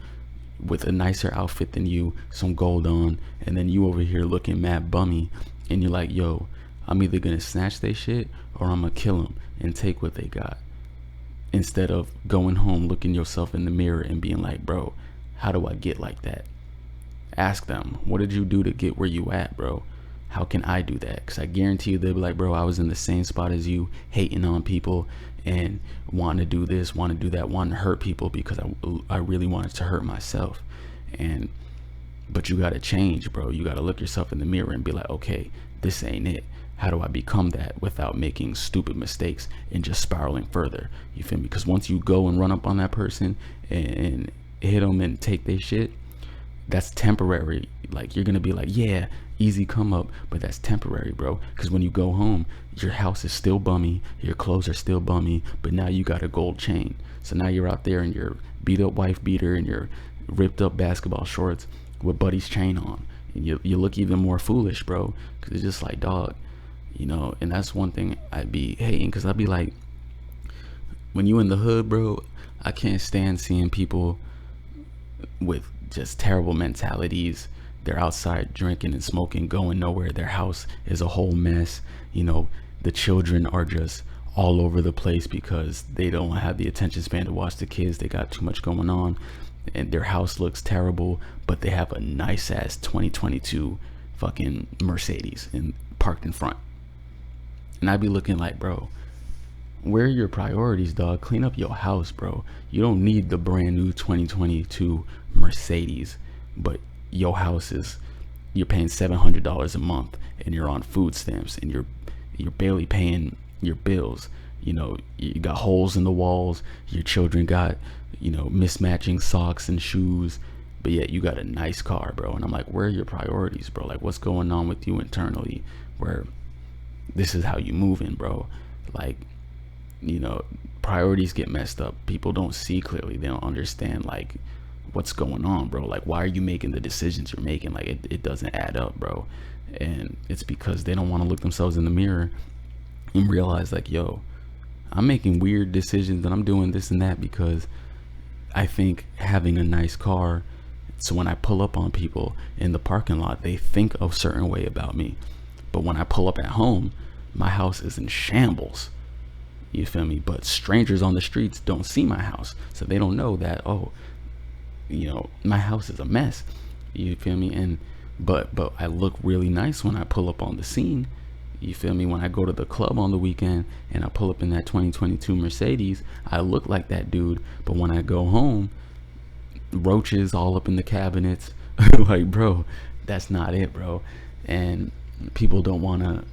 with a nicer outfit than you, some gold on, and then you over here looking mad bummy, and you're like, yo, I'm either gonna snatch they shit or I'm gonna kill them and take what they got, instead of going home, looking yourself in the mirror and being like, bro, how do I get like that? Ask them, what did you do to get where you at, bro? How can I do that? Because I guarantee you they'll be like, bro, I was in the same spot as you, hating on people and wanting to do this, wanting to do that, wanting to hurt people because I really wanted to hurt myself. But you gotta change, bro. You gotta look yourself in the mirror and be like, okay, this ain't it. How do I become that without making stupid mistakes and just spiraling further? You feel me? Because once you go and run up on that person and hit them and take their shit, that's temporary. Like, you're gonna be like, yeah, easy come up, but that's temporary, bro. Because when you go home, your house is still bummy, your clothes are still bummy, but now you got a gold chain. So now you're out there in your beat up wife beater and your ripped up basketball shorts with Buddy's chain on, and you look even more foolish, bro. Because it's just like, dog, and that's one thing I'd be hating, because I'd be like, when you in the hood, bro, I can't stand seeing people with just terrible mentalities. They're outside drinking and smoking, going nowhere. Their house is a whole mess. The children are just all over the place because they don't have the attention span to watch the kids. They got too much going on, and their house looks terrible, but they have a nice ass 2022 fucking Mercedes parked in front. And I'd be looking like, bro, where are your priorities, dog? Clean up your house, bro. You don't need the brand new 2022 Mercedes, but your house you're paying $700 a month, and you're on food stamps, and you're barely paying your bills. You got holes in the walls. Your children got mismatching socks and shoes, but yet you got a nice car, bro. And I'm like, where are your priorities, bro? Like, what's going on with you internally, where this is how you moving, bro? Like, priorities get messed up. People don't see clearly. They don't understand, like, what's going on, bro. Like, why are you making the decisions you're making? Like, it doesn't add up, bro. And it's because they don't want to look themselves in the mirror and realize, like, yo, I'm making weird decisions and I'm doing this and that because I think having a nice car, so when I pull up on people in the parking lot, they think a certain way about me. But when I pull up at home, my house is in shambles. You feel me? But strangers on the streets don't see my house, so they don't know that, oh, my house is a mess. You feel me? But I look really nice when I pull up on the scene. You feel me? When I go to the club on the weekend and I pull up in that 2022 Mercedes, I look like that dude. But when I go home, roaches all up in the cabinets. Like, bro, that's not it, bro. And people don't want to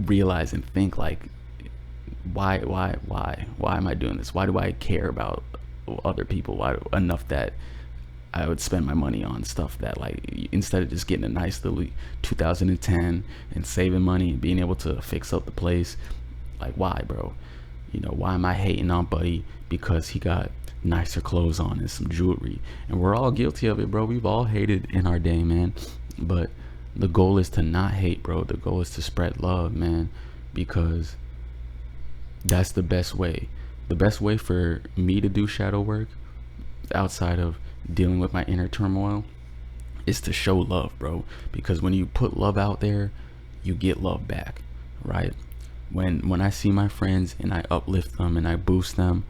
realize and think, like, why am I doing this? Why do I care about other people? Why enough that I would spend my money on stuff that, like, instead of just getting a nice little 2010 and saving money and being able to fix up the place, like, why, bro? Why am I hating on Buddy because he got nicer clothes on and some jewelry? And we're all guilty of it, bro. We've all hated in our day, man. But the goal is to not hate, bro. The goal is to spread love, man, because that's the best way. The best way for me to do shadow work outside of dealing with my inner turmoil is to show love, bro. Because when you put love out there, you get love back, right? When I see my friends and I uplift them and I boost them,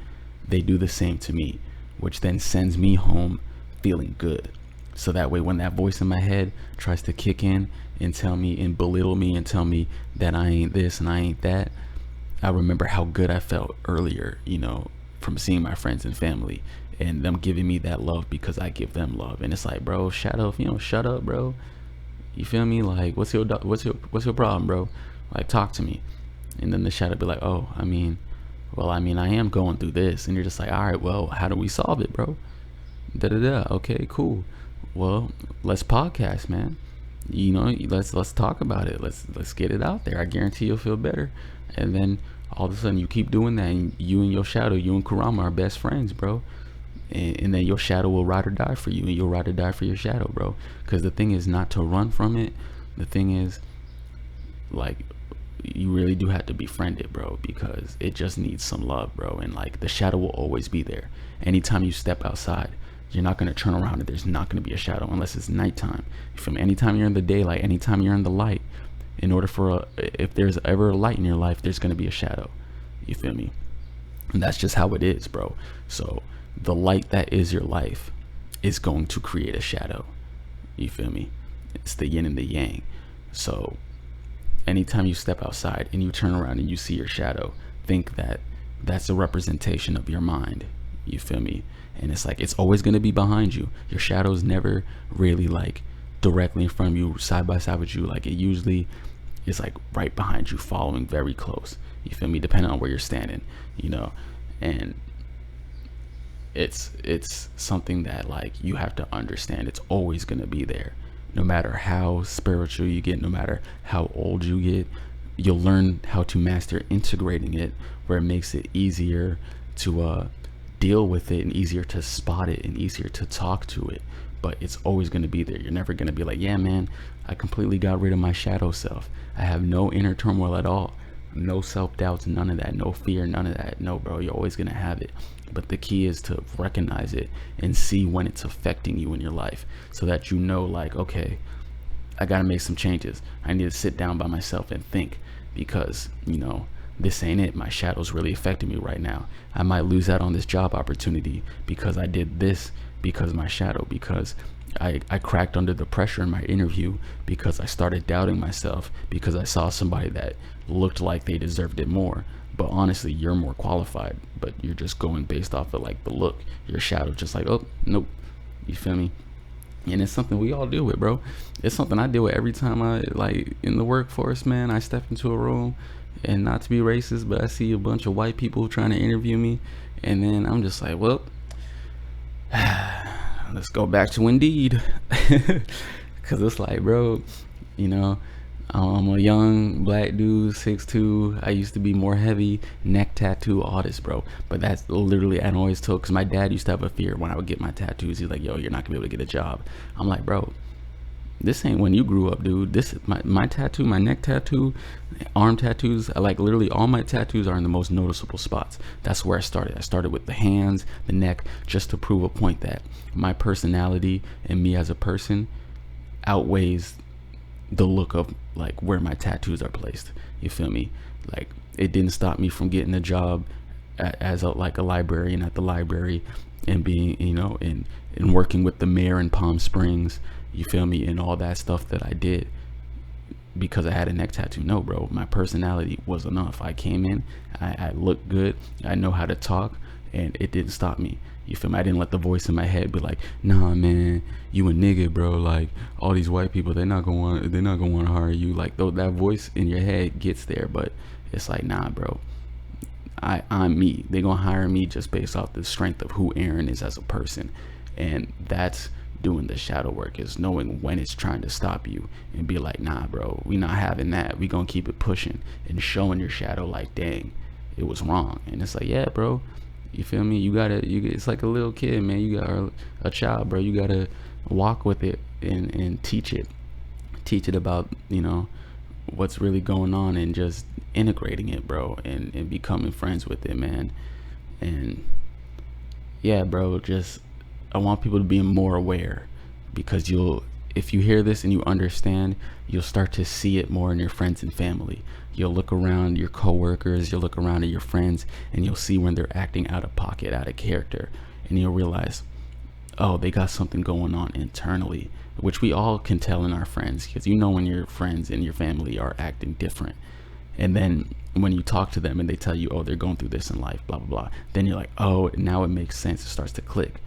they do the same to me, which then sends me home feeling good. So that way, when that voice in my head tries to kick in and tell me and belittle me and tell me that I ain't this and I ain't that, I remember how good I felt earlier, from seeing my friends and family and them giving me that love because I give them love. And it's like, bro, shut up, shut up, bro. You feel me? Like, what's your problem, bro? Like, talk to me. And then the shadow be like, oh, I am going through this. And you're just like, all right, well, how do we solve it, bro? Okay, cool. Well, let's podcast, man. Let's talk about it. Let's get it out there. I guarantee you'll feel better. And then all of a sudden you keep doing that, and you and your shadow, you and Kurama are best friends, bro. And then your shadow will ride or die for you, and you'll ride or die for your shadow, bro. Because the thing is not to run from it. The thing is, like, you really do have to befriend it, bro, because it just needs some love, bro. And like, the shadow will always be there. Anytime you step outside, you're not going to turn around and there's not going to be a shadow unless it's nighttime. From anytime you're in the daylight, anytime you're in the light, in order if there's ever a light in your life, there's going to be a shadow. You feel me? And that's just how it is, bro. So the light that is your life is going to create a shadow. You feel me? It's the yin and the yang. So anytime you step outside and you turn around and you see your shadow, think that that's a representation of your mind. You feel me? And it's like, it's always going to be behind you. Your shadow's never really like directly in front of you, side by side with you. Like, it usually is like right behind you, following very close. You feel me? Depending on where you're standing, and it's something that, like, you have to understand. It's always going to be there. No matter how spiritual you get, no matter how old you get, you'll learn how to master integrating it, where it makes it easier to deal with it and easier to spot it and easier to talk to it. But it's always going to be there. You're never going to be like, yeah, man, I completely got rid of my shadow self. I have no inner turmoil at all. No self-doubts, none of that. No fear, none of that. No, bro, you're always going to have it. But the key is to recognize it and see when it's affecting you in your life, so that you know, like, okay, I got to make some changes. I need to sit down by myself and think, because, this ain't it. My shadow's really affecting me right now. I might lose out on this job opportunity because I did this, because my shadow, because I cracked under the pressure in my interview, because I started doubting myself, because I saw somebody that looked like they deserved it more. But honestly, you're more qualified, but you're just going based off of like the look. Your shadow just like, oh, nope. You feel me? And it's something we all deal with, bro. It's something I deal with every time I, like, in the workforce, man. I step into a room, and not to be racist, but I see a bunch of white people trying to interview me, and then I'm just like, well, let's go back to Indeed. Because it's like, bro, I'm a young black dude, 6'2". I used to be more heavy, neck tattoo artist, bro. But that's literally, I always told, because my dad used to have a fear when I would get my tattoos. He's like, yo, you're not gonna be able to get a job. I'm like, bro, this ain't when you grew up, dude. This is my tattoo, my neck tattoo, arm tattoos. Like, literally all my tattoos are in the most noticeable spots. That's where I started. I started with the hands, the neck, just to prove a point that my personality and me as a person outweighs the look of, like, where my tattoos are placed. You feel me? Like, it didn't stop me from getting a job as a librarian at the library, and being, and working with the mayor in Palm Springs. You feel me? And all that stuff that I did because I had a neck tattoo. No, bro, my personality was enough. I came in, I looked good, I know how to talk, and it didn't stop me. You feel me? I didn't let the voice in my head be like, nah, man, you a nigga, bro. Like, all these white people, they're not gonna want to hire you. Like, though, that voice in your head gets there, but it's like, nah, bro, I'm me. They're gonna hire me just based off the strength of who Aaron is as a person. And that's doing the shadow work, is knowing when it's trying to stop you and be like, nah bro, we not having that, we gonna keep it pushing, and showing your shadow like, dang, it was wrong. And it's like, yeah bro, you feel me, it's like a little kid, man. You got a child, bro. You gotta walk with it and teach it about, what's really going on, and just integrating it, bro, and becoming friends with it, man. And yeah, bro, just, I want people to be more aware, because if you hear this and you understand, you'll start to see it more in your friends and family. You'll look around your coworkers, you'll look around at your friends, and you'll see when they're acting out of pocket, out of character, and you'll realize, oh, they got something going on internally, which we all can tell in our friends, because when your friends and your family are acting different. And then when you talk to them and they tell you, oh, they're going through this in life, blah blah blah, then you're like, oh, now it makes sense, it starts to click.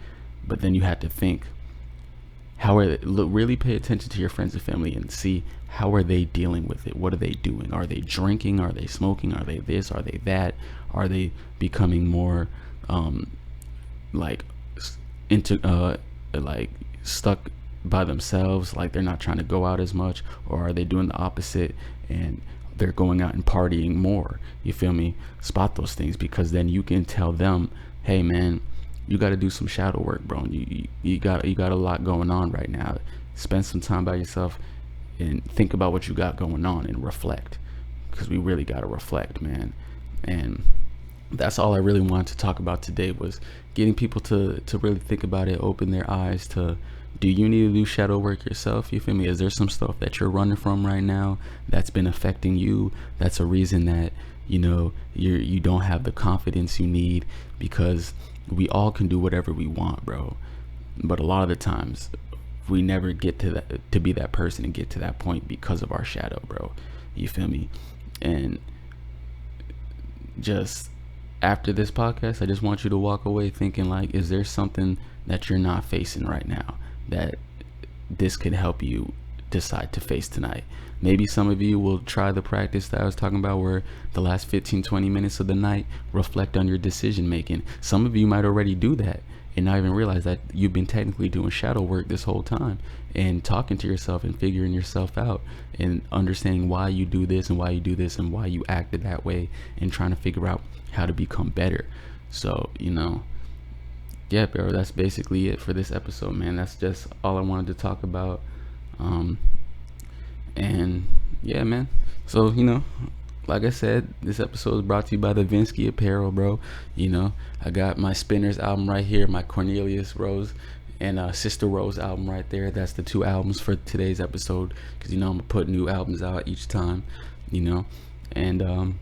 But then you have to think, how are they, really pay attention to your friends and family and see, how are they dealing with it? What are they doing? Are they drinking? Are they smoking? Are they this? Are they that? Are they becoming more like stuck by themselves, like they're not trying to go out as much? Or are they doing the opposite and they're going out and partying more? You feel me? Spot those things, because then you can tell them, hey man, you got to do some shadow work, bro. You got a lot going on right now. Spend some time by yourself and think about what you got going on and reflect, because we really got to reflect, man. And that's all I really wanted to talk about today, was getting people to really think about it, open their eyes to, do you need to do shadow work yourself? You feel me? Is there some stuff that you're running from right now that's been affecting you? That's a reason that, you don't have the confidence you need, because we all can do whatever we want, bro. But a lot of the times we never get to be that person and get to that point because of our shadow, bro. You feel me? And just after this podcast, I just want you to walk away thinking, like, is there something that you're not facing right now that this could help you decide to face tonight? Maybe some of you will try the practice that I was talking about, where the last 15-20 minutes of the night, reflect on your decision making. Some of you might already do that and not even realize that you've been technically doing shadow work this whole time, and talking to yourself and figuring yourself out and understanding why you do this and why you do this and why you acted that way, and trying to figure out how to become better. So, yeah, bro, that's basically it for this episode, man. That's just all I wanted to talk about. And yeah, man. So, like I said, this episode is brought to you by the Vinsky Apparel, bro. I got my Spinners album right here, my Cornelius Rose and Sister Rose album right there. That's the 2 albums for today's episode, because I'm gonna put new albums out each time, and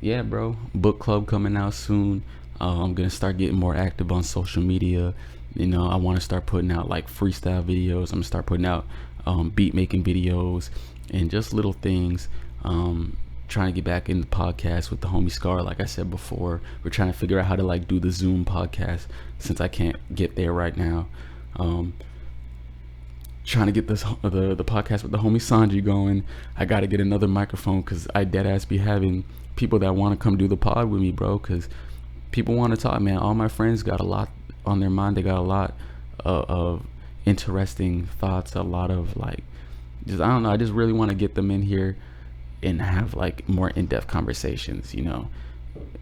yeah, bro, book club coming out soon. I'm gonna start getting more active on social media. I want to start putting out like freestyle videos. I'm gonna start putting out beat making videos and just little things. Trying to get back in the podcast with the homie Scar. Like I said before, we're trying to figure out how to like do the Zoom podcast, since I can't get there right now. Trying to get the podcast with the homie Sanji going. I got to get another microphone, because I dead ass be having people that want to come do the pod with me, bro, because people want to talk, man. All my friends got a lot on their mind. They got a lot of interesting thoughts, a lot of like, just, I don't know, I just really want to get them in here and have like more in-depth conversations,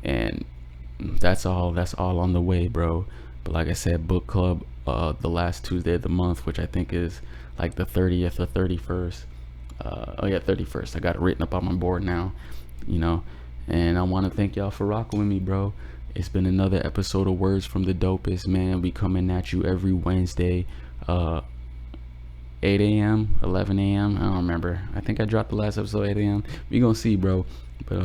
and that's all on the way, bro. But like I said, book club the last Tuesday of the month, which I think is like the 30th or 31st. 31st. I got it written up on my board now, and I want to thank y'all for rocking with me, bro. It's been another episode of Words from the Dopest, man. We coming at you every Wednesday, 8 a.m, 11 a.m, I don't remember. I think I dropped the last episode 8 a.m. We gonna see, bro. But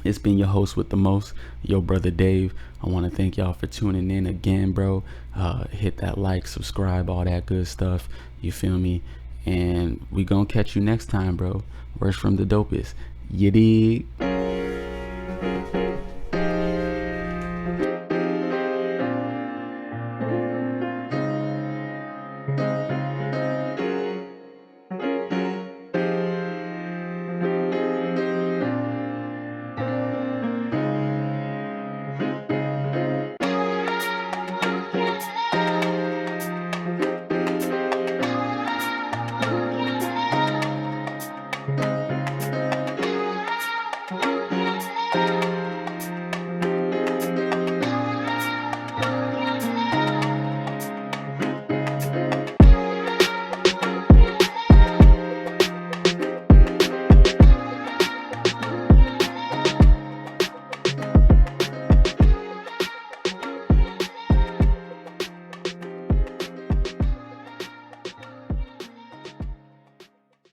it's been your host with the most, yo brother Dave. I want to thank y'all for tuning in again, bro. Hit that like, subscribe, all that good stuff, you feel me? And we gonna catch you next time, bro. Words from the Dopest, you dig?